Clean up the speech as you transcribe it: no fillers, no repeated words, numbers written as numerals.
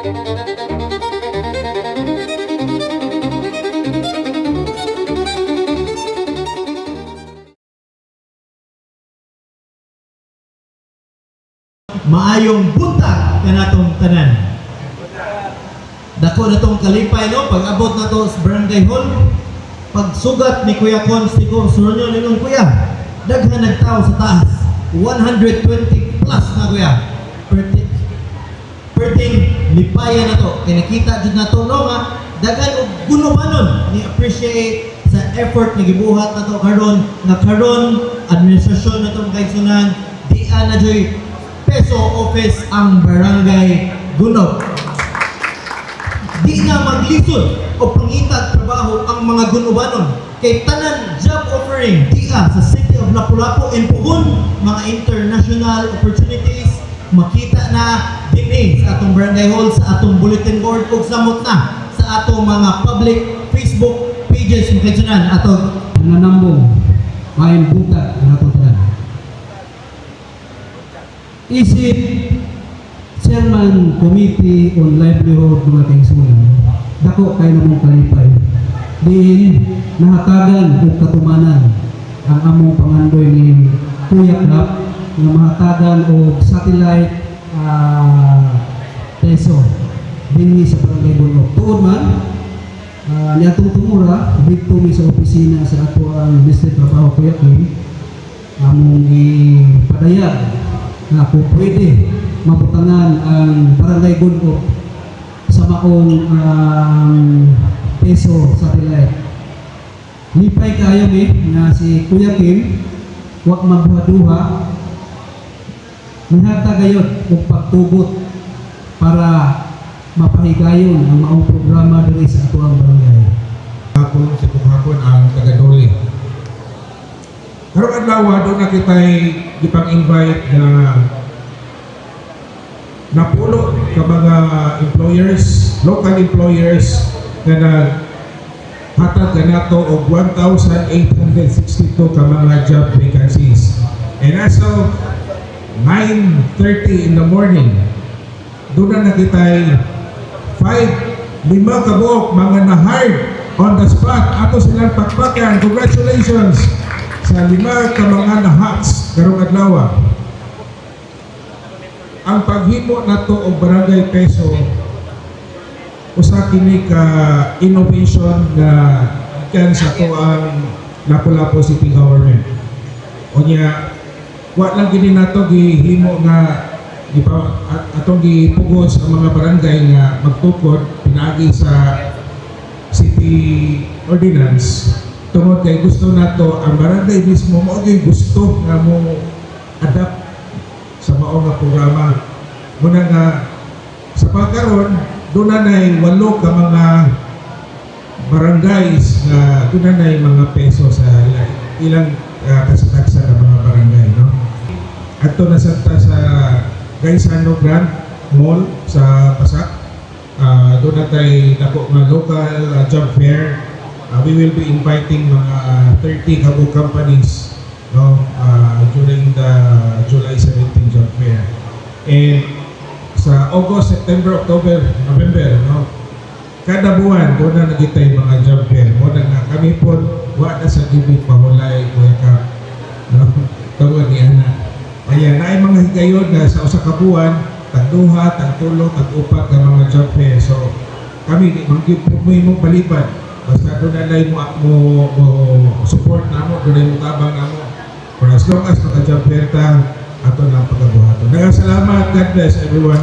Maayong buntag kanatong tanan. Dako na tong kalipay no, pag abot na to sa barangay hall, pag sugat ni Kuya Constico, suronyo ninong kuya, daghan nagtao sa taas, 120 plus na kuya. Perting lipayan na to, kaya nakita dyan na to no nga, daghan o gunumanon ni appreciate sa effort ni gibuhat na to karon, nga karon administrasyon na to kaigsunan, di na joy peso office ang barangay Gunok. Di na maglisod o pangitag trabaho ang mga gunubanon kay tanan job offering di sa City of Lapu-Lapu and Puhon, mga international opportunities makita na dinhi sa atong barangay hall, sa atong bulletin board ug samot na sa atong mga public Facebook pages ug kaigsunan atong nanambong maayong buntag ang atong tanan. Isip Chairman Committee on Livelihood mga kaigsunan, dako kayo namong kalipay. Diin nahatagan o katumanan ang among pangandoy ni Kuya Club nga mahatagan o satellite peso dinhi sa barangay Gunok. Tuod man niatong tumura dito mi sa opisina sa ato ang district trabaho Kuya Kim among ipadayag na kung pwede mabutangan ang barangay Gunok sa maong peso satellite. Lipay kayo nga si Kuya Kim wag magduha-duha mihatag gayud og pagtugot para mapahigayon ang maong programa diri sa ato ang barangay. Hapon sa hapon ang taga-Dole. Karong adlaw do na kitay gipang-invite na napulo ka mga employers, local employers na hatag kanato og 1,862 ka mga job vacancies. And as of 9:30 in the morning, doon na kitay 5 ka buok mga na-hired on the spot. Ato silang pakpakan. Congratulations sa 5 ka mga na-hats karong adlaw. Ang paghimo nato og barangay peso usa kini ka innovation nga ikan sa to ang Lapu-Lapu City Government. Unya wa lang gini nato gihimo nga atong gipugos ang mga barangay nga magtukod pinaagi sa city ordinance tungod kay gusto nato ang barangay mismo mo gyud gusto nga mo adapt sa mao nga programa. Muna nga sa pagkaron doon na 8 ka mga barangays na doon na mga peso sa ilang kasatagsa ng mga barangay, no? Ato na sa Gaisano Grand Mall sa Pasak. Doon na tayo dako mga local job fair. We will be inviting mga 30 kabu companies, no, during the July 17 job fair. And sa August, September, October, November, no, kada buwan doon na nagitay mga job fair. Mo na kami po wa na sa gibig pahulay Kuya Kap, no, tawag ni ana. Ayan, na mga higayon na sa usa ka buwan, tagduha, tagtulo, tagupat ng mga job fair. So, kami, mo palipad. Basta doon na mo support na mo, doon na mo tabang na mo. For as long as maka-job fair ta, ato na ang pagkabuhato. Salamat. God bless everyone.